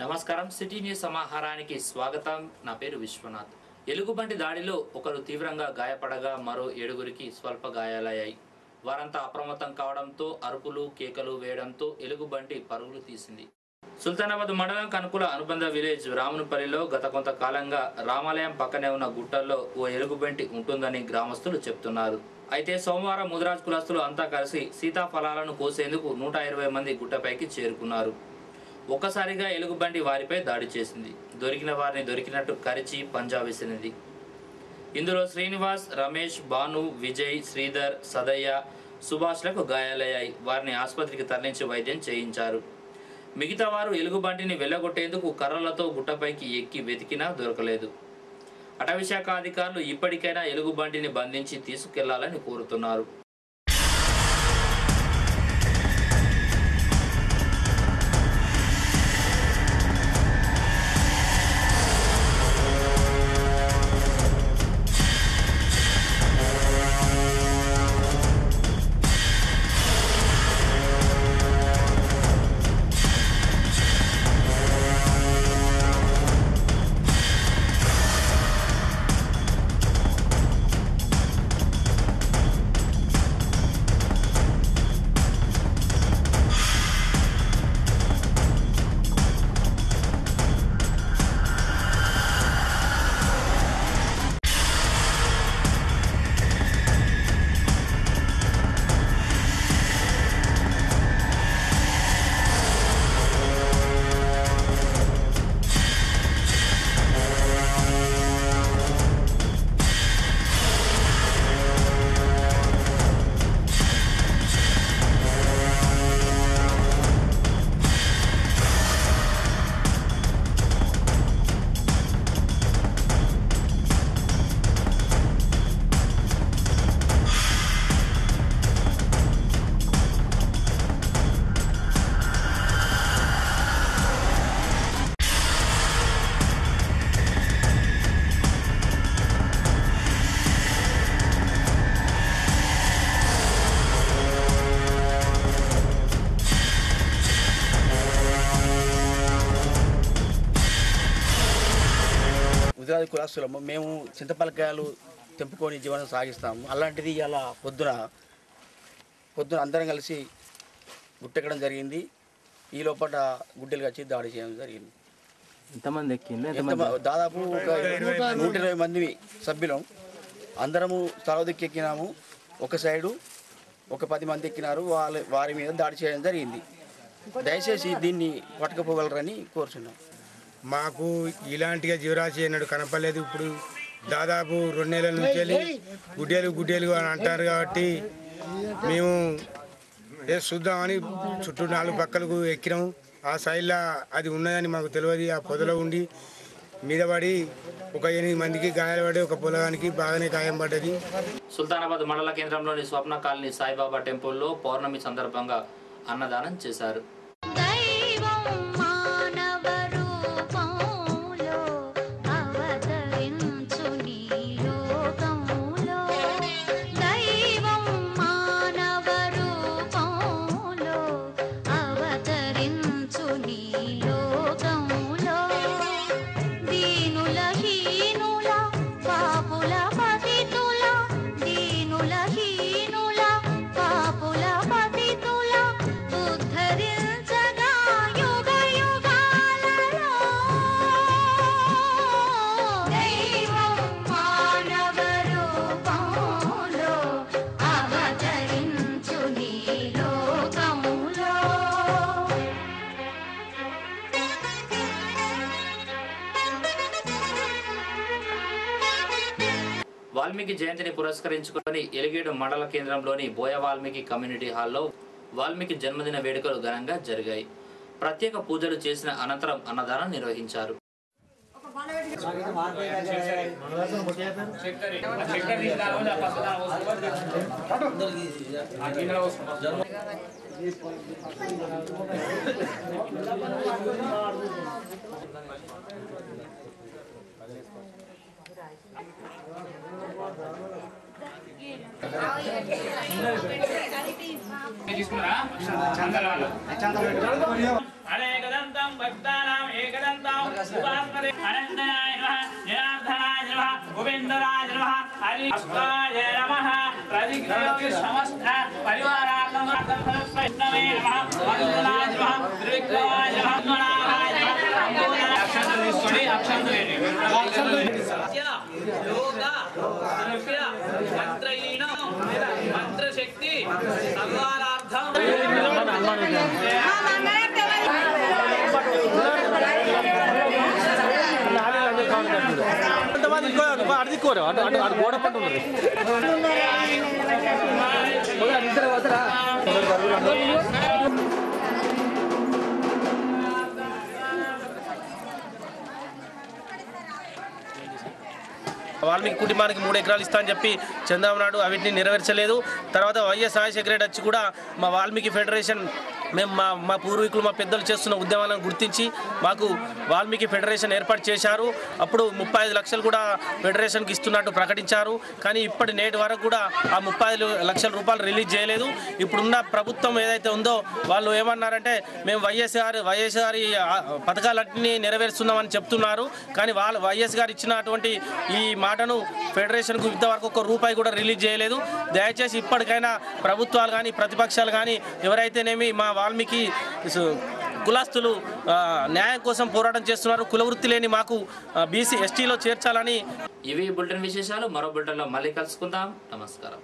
నమస్కారం city news సమాహారానికి స్వాగతం. నా పేరు విశ్వనాథ్. ఎలుగుబంటి దాడిలో ఒకరు తీవ్రంగా గాయపడగా మరో 7గురికి స్వల్ప గాయాలయ్యాయి. వారంతా అప్రమత్తం కావడంతో అరుపులు కేకలు వేయడంతో ఎలుగుబంటి పరుగులు తీసింది. సుల్తానాబాద్ మండలం కనుకుల అనుబంధ విలేజ్ రామునిపల్లిలో గత కొంతకాలంగా రామాలయం పక్కనే ఉన్న గుట్టల్లో ఓ ఎలుగుబంటి ఉంటుందని గ్రామస్తులు చెప్తున్నారు. అయితే సోమవారం ముదిరాజ్ కులస్తులు అంతా కలిసి సీతాఫలాలను కోసేందుకు 120 మంది గుట్టపైకి చేరుకున్నారు. ఒక్కసారిగా ఎలుగుబంటి వారిపై దాడి చేసింది. దొరికిన వారిని దొరికినట్టు కరిచి పంజా విసిరింది. ఇందులో శ్రీనివాస్, రమేష్, భాను, విజయ్, శ్రీధర్, సదయ్య, సుభాష్లకు గాయాలయ్యాయి. వారిని ఆసుపత్రికి తరలించి వైద్యం చేయించారు. మిగతా వారు ఎలుగుబంటిని వెళ్ళగొట్టేందుకు కర్రలతో గుట్టపైకి ఎక్కి వెతికినా దొరకలేదు. అటవీశాఖ అధికారులు ఇప్పటికైనా ఎలుగుబంటిని బంధించి తీసుకెళ్లాలని కోరుతున్నారు. ముదిరాజు కులస్తులము. మేము చింతపలకాయలు తెంపుకొని జీవనం సాగిస్తాము. అలాంటిది ఇలా పొద్దున అందరం కలిసి గుట్టెక్కడం జరిగింది. ఈ లోపల గుడ్డెలు వచ్చి దాడి చేయడం జరిగింది. ఎంతమంది ఎక్కింది? దాదాపు ఒక 120 మంది సభ్యులం. అందరము తలదిక్కి ఎక్కినాము. ఒక సైడు ఒక 10 మంది ఎక్కినారు. వారి మీద దాడి చేయడం జరిగింది. దయచేసి దీన్ని పట్టుకపోగలరని కోరుచున్నాం. మాకు ఇలాంటిగా జీవరాశి అయినాడు కనపడలేదు. ఇప్పుడు దాదాపు 2 నెలల నుంచి వెళ్ళి గుడ్డేలు అని అంటారు కాబట్టి మేము చూద్దామని చుట్టూ 4 పక్కలకు ఎక్కినాము. ఆ సైడ్లో అది ఉన్నదని మాకు తెలియదు. ఆ పొదలో ఉండి మీద పడి ఒక 8 మందికి గాయాలు పడి ఒక పొలానికి బాగానే గాయం పడ్డది. సుల్తానాబాద్ మండల కేంద్రంలోని స్వప్న కాలనీ సాయిబాబా టెంపుల్లో పౌర్ణమి సందర్భంగా అన్నదానం చేశారు. వాల్మీకి జయంతిని పురస్కరించుకొని ఎలిగేడు మండల కేంద్రంలోని బోయ వాల్మీకి కమ్యూనిటీ హాల్లో వాల్మీకి జన్మదిన వేడుకలు ఘనంగా జరిగాయి. ప్రత్యేక పూజలు చేసిన అనంతరం అన్నదానం నిర్వహించారు. అనేకదంతం భక్తానాం ఏక మంత్రశక్తి సర్వారార్థం గోడ పట్టు ఉన్నది వాల్మీకి కుటుంబానికి 3 ఎకరాలు ఇస్తా అని చెప్పి చంద్రబాబు అవిటిని నెరవేర్చలేదు. తర్వాత వైఎస్ రాజశేఖర రెడ్డి వచ్చి కూడా మా వాల్మీకి ఫెడరేషన్ మేము మా పూర్వీకులు మా పెద్దలు చేస్తున్న ఉద్యమాలను గుర్తించి మాకు వాల్మీకి ఫెడరేషన్ ఏర్పాటు చేశారు. అప్పుడు 35 లక్షలు కూడా ఫెడరేషన్కి ఇస్తున్నట్టు ప్రకటించారు. కానీ ఇప్పటి నేటి వరకు కూడా ఆ 35 లక్షల రూపాయలు రిలీజ్ చేయలేదు. ఇప్పుడున్న ప్రభుత్వం ఏదైతే ఉందో వాళ్ళు ఏమన్నారంటే మేము వైఎస్ గారి పథకాలన్నీ నెరవేరుస్తున్నామని చెప్తున్నారు. కానీ వైఎస్ గారు ఇచ్చినటువంటి ఈ మాటను ఫెడరేషన్కు ఇంతవరకు 1 రూపాయి కూడా రిలీజ్ చేయలేదు. దయచేసి ఇప్పటికైనా ప్రభుత్వాలు కానీ ప్రతిపక్షాలు కానీ ఎవరైతేనేమి మా వాల్మీకి కులస్తులు న్యాయం కోసం పోరాటం చేస్తున్నారు. కులవృత్తి లేని మాకు బీసీ ఎస్టీలో చేర్చాలని. ఇవి బులెటిన్ విశేషాలు. మరో బులెటిన్లో మళ్ళీ కలుసుకుందాం. నమస్కారం.